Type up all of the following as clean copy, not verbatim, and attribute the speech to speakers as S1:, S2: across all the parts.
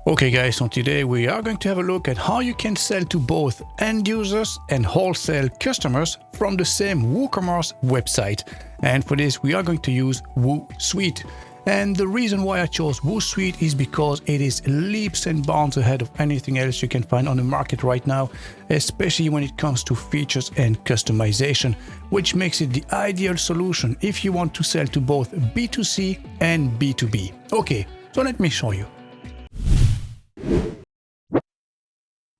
S1: Okay guys, so today we are going to have a look at how you can sell to both end users and wholesale customers from the same Woocommerce website. And for this we are going to use WooSuite. And the reason why I chose WooSuite is because it is leaps and bounds ahead of anything else you can find on the market right now, especially when it comes to features and customization, which makes it the ideal solution if you want to sell to both B2C and B2B. Okay, so let me show you.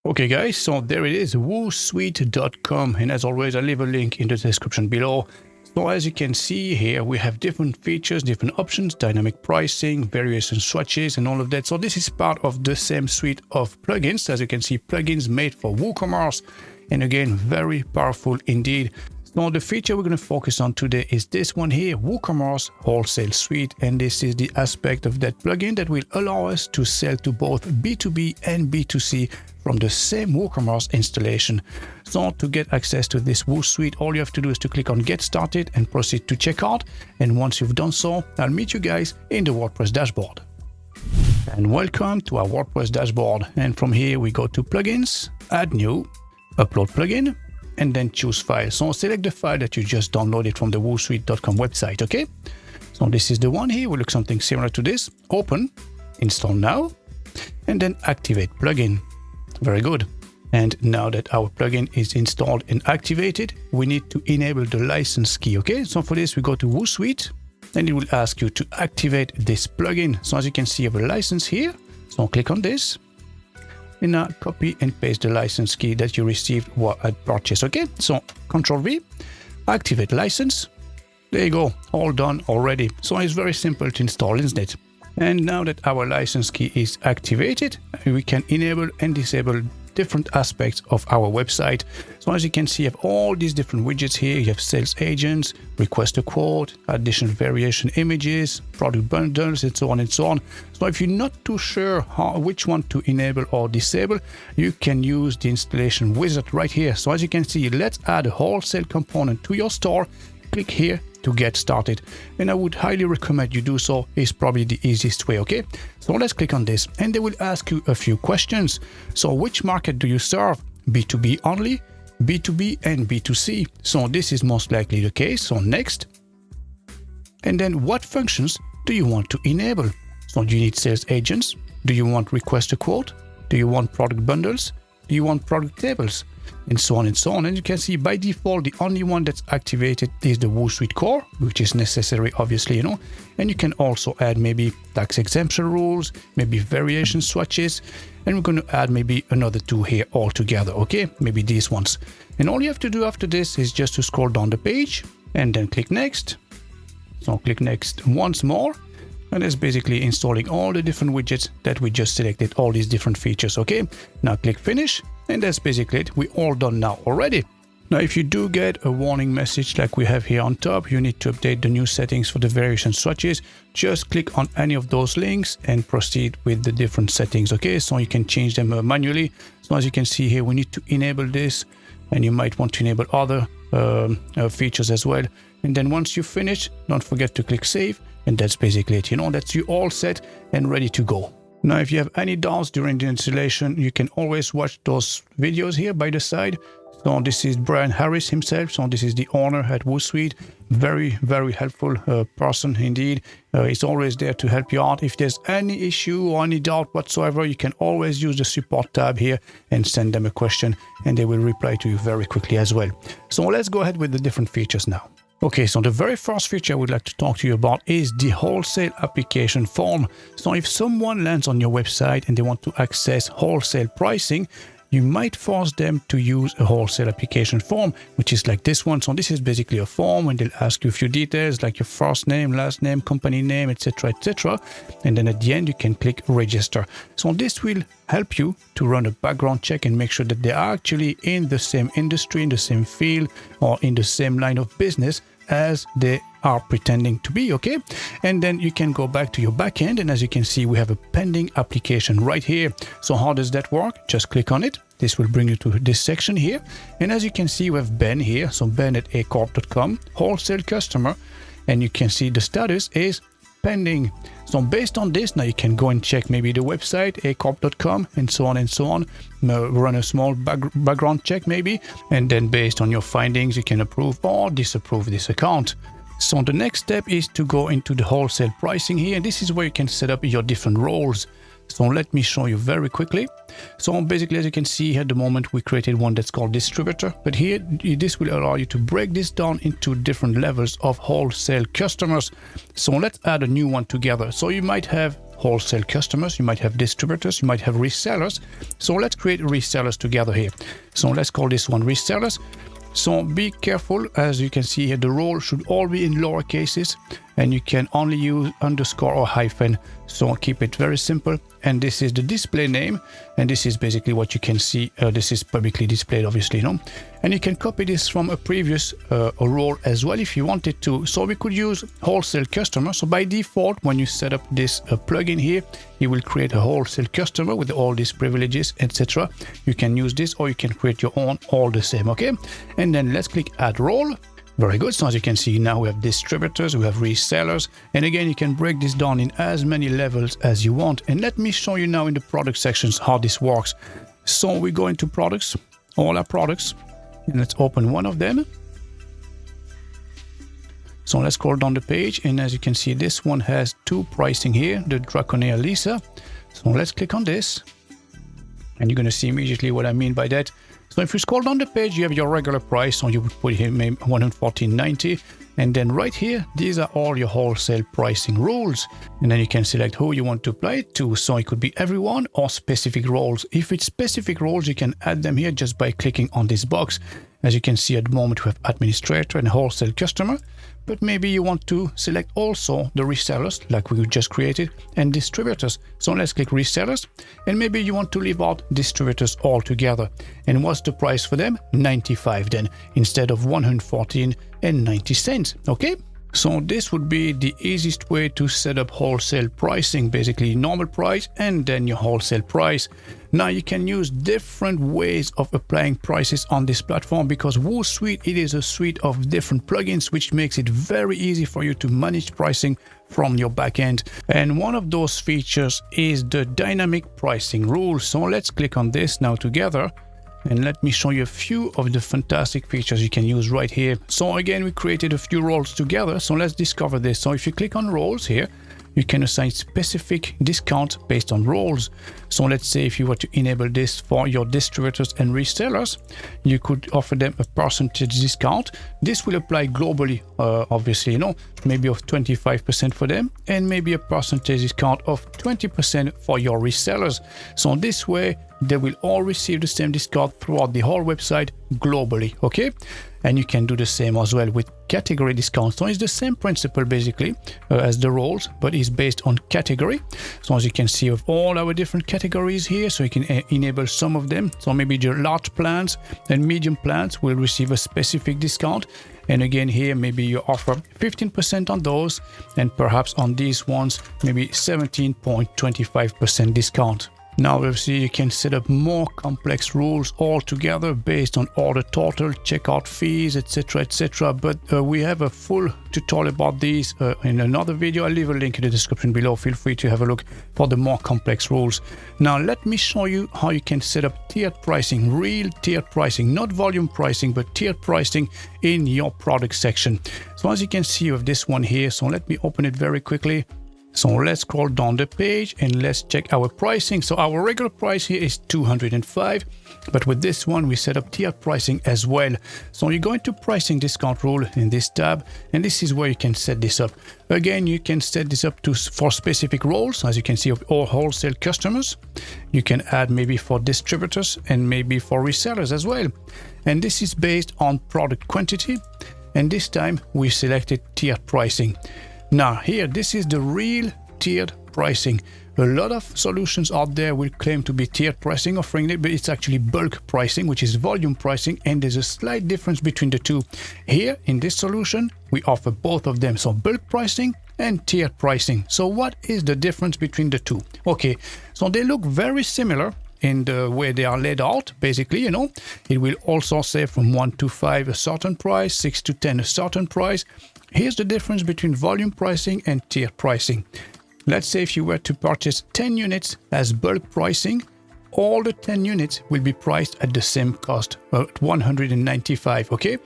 S1: Okay guys, so there it is, woosuite.com, and as always I'll leave a link in the description below. So as you can see here, we have different features, different options, dynamic pricing, variation swatches and all of that. So this is part of the same suite of plugins. As you can see, plugins made for WooCommerce, and again, very powerful indeed. So the feature we're going to focus on today is this one here, WooCommerce Wholesale Suite, and this is the aspect of that plugin that will allow us to sell to both B2B and B2C from the same WooCommerce installation. So to get access to this WooSuite, all you have to do is to click on Get Started and proceed to checkout. And once you've done so, I'll meet you guys in the WordPress dashboard. And welcome to our WordPress dashboard. And from here we go to Plugins, Add New, Upload Plugin, and then choose File. So select the file that you just downloaded from the woosuite.com website, okay? So this is the one here, will look something similar to this. Open, Install Now, and then Activate Plugin. Very good. And now that our plugin is installed and activated, we need to enable the license key, okay? So for this, we go to WooSuite, and it will ask you to activate this plugin. So as you can see, you have a license here. So click on this, and now copy and paste the license key that you received while at purchase, okay? So Ctrl V, activate license. There you go, all done already. So it's very simple to install, isn't it? And now that our license key is activated, we can enable and disable different aspects of our website. So as you can see, you have all these different widgets here. You have sales agents, request a quote, additional variation images, product bundles, and so on and so on. So if you're not too sure which one to enable or disable, you can use the installation wizard right here. So as you can see, let's add a wholesale component to your store. Click here to get started, and I would highly recommend you do so. It's probably the easiest way, okay? So let's click on this, and they will ask you a few questions. So which market do you serve? B2B only, B2B and B2C. So this is most likely the case. So next. And then what functions do you want to enable? So do you need sales agents? Do you want request a quote? Do you want product bundles? Do you want product tables? And so on and so on. And you can see by default, the only one that's activated is the WooSuite core, which is necessary, obviously, you know. And you can also add maybe tax exemption rules, maybe variation swatches, and we're going to add maybe another two here all together, okay? Maybe these ones. And all you have to do after this is just to scroll down the page and then click next. So click next once more. And that's basically installing all the different widgets that we just selected, all these different features, okay? Now click finish, and that's basically it. We're all done now already. Now, if you do get a warning message like we have here on top, you need to update the new settings for the variation swatches. Just click on any of those links and proceed with the different settings, okay? So you can change them manually. So as you can see here, we need to enable this, and you might want to enable other features as well. And then once you finish, don't forget to click save. And that's basically it, you know, that's you all set and ready to go. Now, if you have any doubts during the installation, you can always watch those videos here by the side. So this is Brian Harris himself. So this is the owner at WooSuite. Very, very helpful person indeed. He's always there to help you out. If there's any issue or any doubt whatsoever, you can always use the support tab here and send them a question, and they will reply to you very quickly as well. So let's go ahead with the different features now. Okay, so the very first feature I would like to talk to you about is the wholesale application form. So if someone lands on your website and they want to access wholesale pricing, you might force them to use a wholesale application form, which is like this one. So this is basically a form, and they'll ask you a few details like your first name, last name, company name, etc., etc. And then at the end, you can click register. So this will help you to run a background check and make sure that they are actually in the same industry, in the same field, or in the same line of business as they are pretending to be, okay? And then you can go back to your backend, and as you can see, we have a pending application right here. So how does that work? Just click on it. This will bring you to this section here. And as you can see, we have Ben here. So Ben at acorp.com, wholesale customer. And you can see the status is pending. So based on this, now you can go and check maybe the website, acorp.com, and so on, run a small background check maybe, and then based on your findings, you can approve or disapprove this account. So the next step is to go into the wholesale pricing here, and this is where you can set up your different roles. So let me show you very quickly. So basically, as you can see at the moment, we created one that's called distributor, but here this will allow you to break this down into different levels of wholesale customers. So let's add a new one together. So you might have wholesale customers, you might have distributors, you might have resellers. So let's create resellers together here. So let's call this one resellers. So be careful, as you can see here, the role should all be in lower cases, and you can only use underscore or hyphen. So keep it very simple. And this is the display name, and this is basically what you can see. This is publicly displayed, obviously, and you can copy this from a previous role as well if you wanted to. So we could use wholesale customer. So by default, when you set up this plugin here, it will create a wholesale customer with all these privileges, etc. You can use this, or you can create your own, all the same. Okay, and then let's click add role. Very good. So as you can see, now we have distributors, we have resellers, and again, you can break this down in as many levels as you want. And let me show you now in the product sections how this works. So we go into products, all our products, and let's open one of them. So let's scroll down the page, and as you can see, this one has two pricing here, the Draconair Lisa. So let's click on this, and you're going to see immediately what I mean by that. So if you scroll down the page, you have your regular price, so you would put here maybe $114.90, and then right here, these are all your wholesale pricing rules, and then you can select who you want to apply it to. So it could be everyone or specific roles. If it's specific roles, you can add them here just by clicking on this box. As you can see at the moment, we have administrator and wholesale customer, but maybe you want to select also the resellers like we just created and distributors. So let's click resellers, and maybe you want to leave out distributors altogether. And what's the price for them? 95 then, instead of 114.90 cents. Okay. So this would be the easiest way to set up wholesale pricing, basically normal price and then your wholesale price. Now you can use different ways of applying prices on this platform, because Woo-Suite, it is a suite of different plugins which makes it very easy for you to manage pricing from your backend. And one of those features is the dynamic pricing rule. So let's click on this now together. And let me show you a few of the fantastic features you can use right here. So again, we created a few roles together. So let's discover this. So if you click on roles here, you can assign specific discount based on roles. So let's say if you were to enable this for your distributors and resellers, you could offer them a percentage discount. This will apply globally, obviously, maybe of 25% for them, and maybe a percentage discount of 20% for your resellers. So this way, they will all receive the same discount throughout the whole website globally, okay? And you can do the same as well with category discounts. So it's the same principle basically as the roles, but it's based on category. So as you can see, of all our different categories here, so you can enable some of them. So maybe your large plans and medium plans will receive a specific discount. And again, here, maybe you offer 15% on those, and perhaps on these ones, maybe 17.25% discount. Now, obviously, you can set up more complex rules altogether based on order total, checkout fees, etc., etc. But we have a full tutorial about these in another video. I'll leave a link in the description below. Feel free to have a look for the more complex rules. Now, let me show you how you can set up tiered pricing, real tiered pricing, not volume pricing, but tiered pricing in your product section. So as you can see with this one here, so let me open it very quickly. So let's scroll down the page and let's check our pricing. So our regular price here is 205, but with this one, we set up tiered pricing as well. So you go into pricing discount rule in this tab, and this is where you can set this up. Again, you can set this up for specific roles, as you can see, of all wholesale customers. You can add maybe for distributors and maybe for resellers as well. And this is based on product quantity. And this time we selected tiered pricing. Now here, this is the real tiered pricing. A lot of solutions out there will claim to be tiered pricing, offering it, but it's actually bulk pricing, which is volume pricing, and there's a slight difference between the two. Here in this solution, we offer both of them, so bulk pricing and tiered pricing. So what is the difference between the two? Okay, so they look very similar in the way they are laid out, basically, you know. It will also say from 1 to 5 a certain price, 6 to 10 a certain price. Here's the difference between volume pricing and tiered pricing. Let's say if you were to purchase 10 units as bulk pricing, all the 10 units will be priced at the same cost, at 195, okay?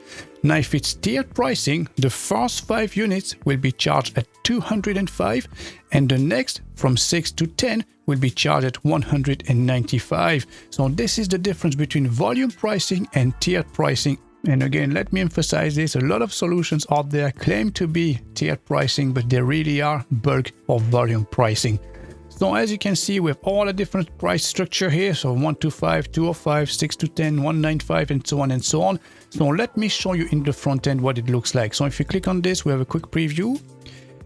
S1: Now, if it's tiered pricing, the first 5 units will be charged at 205, and the next, from 6 to 10, will be charged at 195. So this is the difference between volume pricing and tiered pricing. And again, let me emphasize this, a lot of solutions out there claim to be tiered pricing, but they really are bulk or volume pricing. So as you can see, we have all the different price structure here. So 125, 205, 6 to 10, 195, and so on and so on. So let me show you in the front end what it looks like. So if you click on this, we have a quick preview.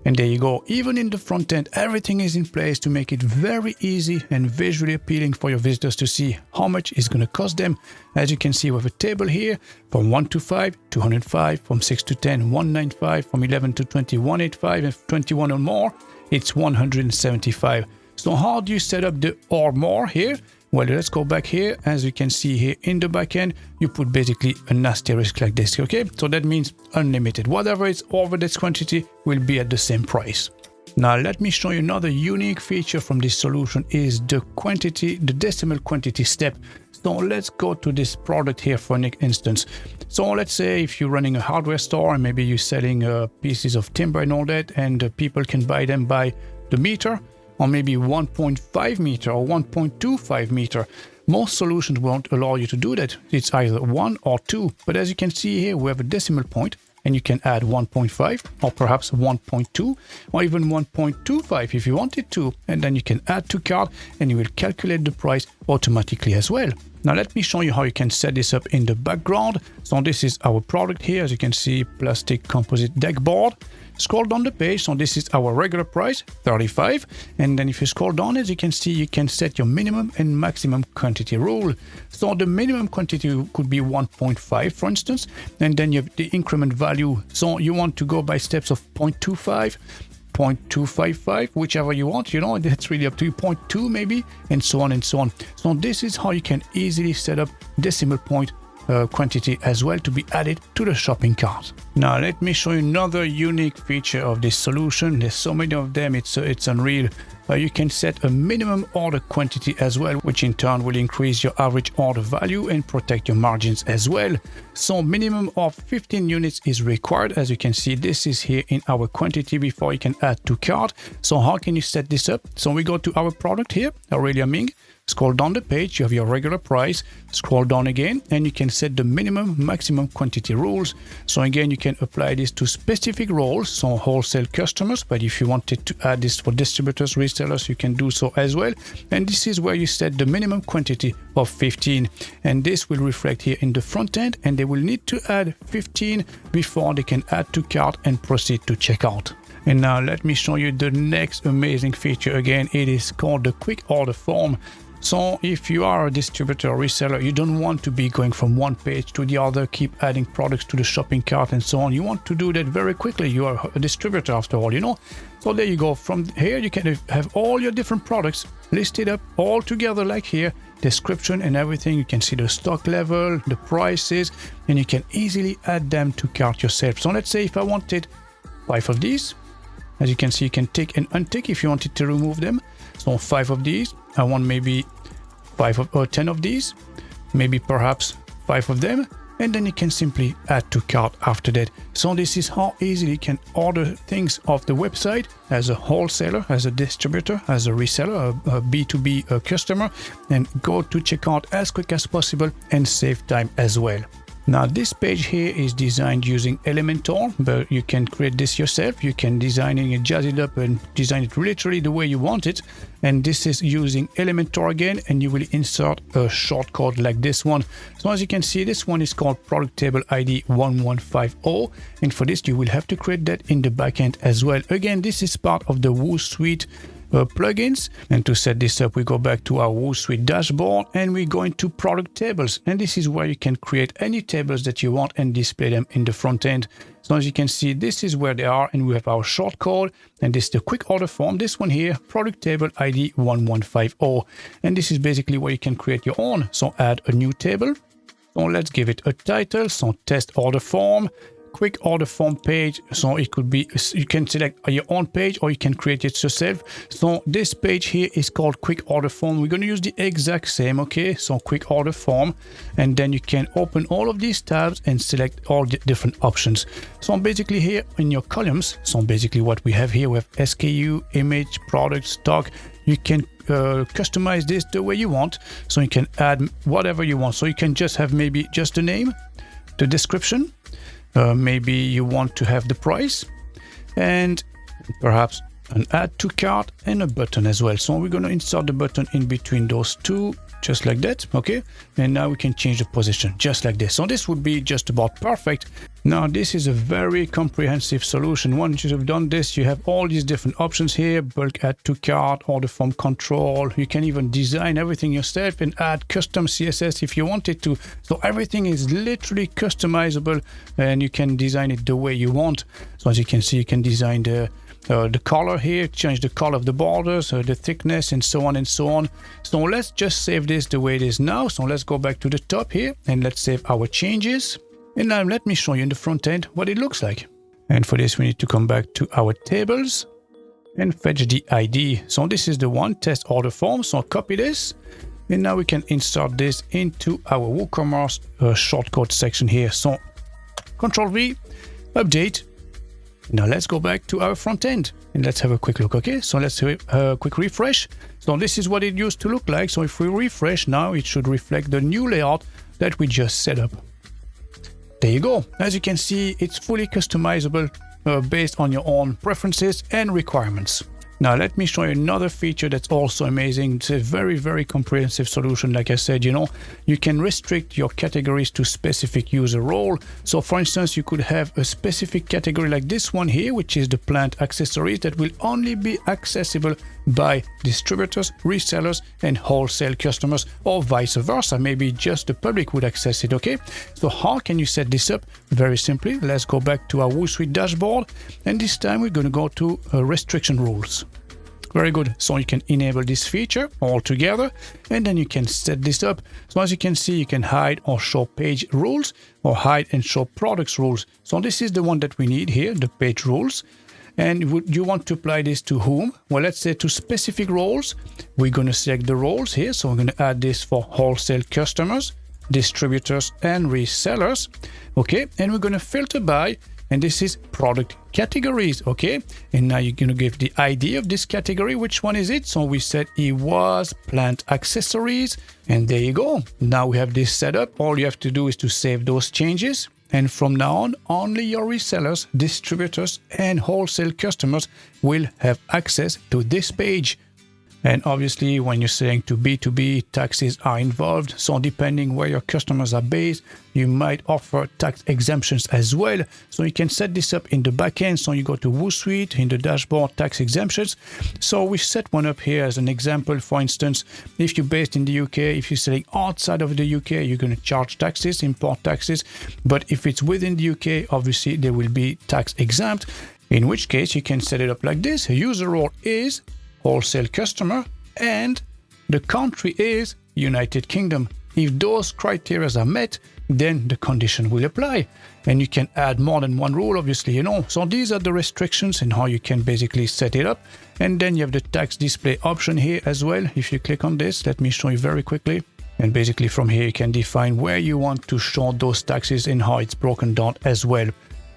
S1: And there you go. Even in the front end, everything is in place to make it very easy and visually appealing for your visitors to see how much it's going to cost them. As you can see, we have a table here from 1 to 5, 205, from 6 to 10, 195, from 11 to 20, 185, and 21 or more, it's 175. So how do you set up the or more here? Well, let's go back here. As you can see here in the backend, you put basically an asterisk like this, okay? So that means unlimited. Whatever is over this quantity will be at the same price. Now, let me show you another unique feature from this solution is the quantity, the decimal quantity step. So let's go to this product here for an instance. So let's say if you're running a hardware store and maybe you're selling pieces of timber and all that, and people can buy them by the meter, or maybe 1.5 meter or 1.25 meter. Most solutions won't allow you to do that. It's either 1 or 2. But as you can see here, we have a decimal point, and you can add 1.5 or perhaps 1.2 or even 1.25 if you wanted to. And then you can add to cart and you will calculate the price automatically as well. Now let me show you how you can set this up in the background. So this is our product here. As you can see, plastic composite deck board. Scroll down the page, so this is our regular price, 35. And then if you scroll down, as you can see, you can set your minimum and maximum quantity rule. So the minimum quantity could be 1.5, for instance, and then you have the increment value. So you want to go by steps of 0.25, 0.255, whichever you want, you know, that's really up to you, 0.2 maybe, and so on and so on. So this is how you can easily set up decimal point quantity as well to be added to the shopping cart. Now let me show you another unique feature of this solution. There's so many of them, it's unreal. You can set a minimum order quantity as well, which in turn will increase your average order value and protect your margins as well. So minimum of 15 units is required. As you can see, this is here in our quantity before you can add to cart. So how can you set this up? So we go to our product here, Aurelia Ming. Scroll down the page, you have your regular price, scroll down again, and you can set the minimum, maximum quantity rules. So again, you can apply this to specific roles, so wholesale customers, but if you wanted to add this for distributors, resellers, you can do so as well. And this is where you set the minimum quantity of 15. And this will reflect here in the front end, and they will need to add 15 before they can add to cart and proceed to checkout. And now let me show you the next amazing feature. Again, it is called the quick order form. So if you are a distributor or reseller, you don't want to be going from one page to the other, keep adding products to the shopping cart and so on. You want to do that very quickly. You are a distributor after all, you know. So there you go. From here, you can have all your different products listed up all together like here, description and everything. You can see the stock level, the prices, and you can easily add them to cart yourself. So let's say if I wanted 5 of these, as you can see, you can tick and untick if you wanted to remove them. So 5 of these, I want maybe 10 of these, maybe perhaps 5 of them, and then you can simply add to cart after that. So this is how easily you can order things off the website as a wholesaler, as a distributor, as a reseller, a B2B customer, and go to checkout as quick as possible and save time as well. Now this page here is designed using Elementor, but you can create this yourself. You can design it and jazz it up and design it literally the way you want it. And this is using Elementor again, and you will insert a shortcode like this one. So as you can see, this one is called product table ID 1150. And for this, you will have to create that in the backend as well. Again, this is part of the Woo Suite plugins. And to set this up, we go back to our Woocommerce dashboard and we go into product tables. And this is where you can create any tables that you want and display them in the front end. So as you can see, this is where they are, and we have our shortcode, and this is the quick order form. This one here, product table ID 1150. And this is basically where you can create your own. So add a new table. So let's give it a title. So test order form. Quick order form page. So it could be, you can select your own page or you can create it yourself. So this page here is called quick order form. We're going to use the exact same. Okay, so quick order form, and then you can open all of these tabs and select all the different options. So basically here in your columns, so basically what we have here, we have SKU, image, product, stock. You can customize this the way you want. So you can add whatever you want. So you can just have maybe just the name, the description. Maybe you want to have the price and perhaps an add to cart and a button as well. So we're going to insert the button in between those two, just like that. Okay. And now we can change the position just like this. So this would be just about perfect. Now this is a very comprehensive solution. Once you have done this, you have all these different options here: bulk add to cart, order form control. You can even design everything yourself and add custom CSS if you wanted to. So everything is literally customizable and you can design it the way you want. So as you can see, you can design the color here, change the color of the borders, the thickness, and so on and so on. So let's just save this the way it is now. So let's go back to the top here and let's save our changes. And now let me show you in the front end what it looks like. And for this, we need to come back to our tables and fetch the ID. So this is the one, test order form. So copy this. And now we can insert this into our Woocommerce shortcode section here. So Control V, update. Now let's go back to our front end and let's have a quick look. Okay, so let's have a quick refresh. So this is what it used to look like. So if we refresh now, it should reflect the new layout that we just set up. There you go. As you can see, it's fully customizable based on your own preferences and requirements. Now let me show you another feature that's also amazing. It's a very, very comprehensive solution. Like I said, you can restrict your categories to specific user role. So for instance, you could have a specific category like this one here, which is the plant accessories, that will only be accessible by distributors, resellers, and wholesale customers, or vice versa. Maybe just the public would access it. Okay, so how can you set this up? Very simply, let's go back to our Woocommerce dashboard, and this time we're going to go to restriction rules. Very good. So you can enable this feature altogether, and then you can set this up. So as you can see, you can hide or show page rules, or hide and show products rules. So this is the one that we need here, the page rules. And would you want to apply this to whom? Well, let's say to specific roles. We're going to select the roles here. So I'm going to add this for wholesale customers, distributors, and resellers. Okay, and we're going to filter by, and this is product categories. Okay, and now you're going to give the ID of this category. Which one is it? So we said it was plant accessories, and there you go. Now we have this set up. All you have to do is to save those changes. And from now on, only your resellers, distributors, and wholesale customers will have access to this page. And obviously, when you're saying to B2B, taxes are involved. So depending where your customers are based, you might offer tax exemptions as well. So you can set this up in the backend. So you go to Woocommerce in the dashboard, tax exemptions. So we set one up here as an example. For instance, if you're based in the UK, if you're selling outside of the UK, you're going to charge taxes, import taxes. But if it's within the UK, obviously there will be tax exempt. In which case you can set it up like this. A user role is wholesale customer, and the country is United Kingdom. If those criteria are met, then the condition will apply. And you can add more than one rule, obviously, So these are the restrictions and how you can basically set it up. And then you have the tax display option here as well. If you click on this, let me show you very quickly. And basically from here, you can define where you want to show those taxes and how it's broken down as well.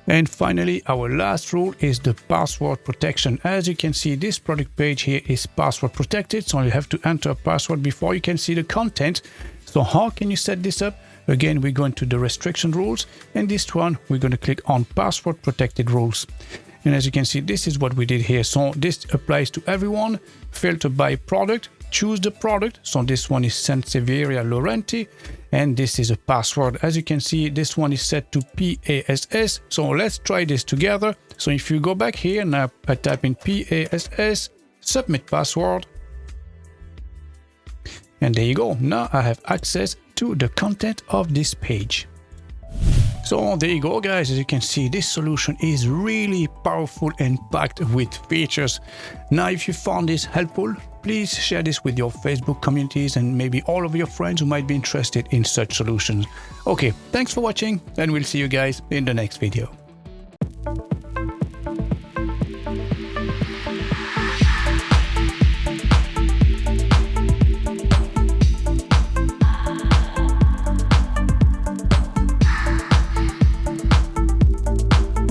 S1: And finally, our last rule is the password protection. As you can see, this product page here is password protected. So you have to enter a password before you can see the content. So how can you set this up? Again, we're going to the restriction rules, and this one, we're going to click on password protected rules. And as you can see, this is what we did here. So this applies to everyone. Filter by product, choose the product. So this one is Sansevieria Laurenti, and this is a password. As you can see, this one is set to PASS. So let's try this together. So if you go back here, now I type in PASS submit password. And there you go. Now I have access to the content of this page. So there you go, guys. As you can see, this solution is really powerful and packed with features. Now, if you found this helpful, please share this with your Facebook communities and maybe all of your friends who might be interested in such solutions. Okay, thanks for watching, and we'll see you guys in the next video.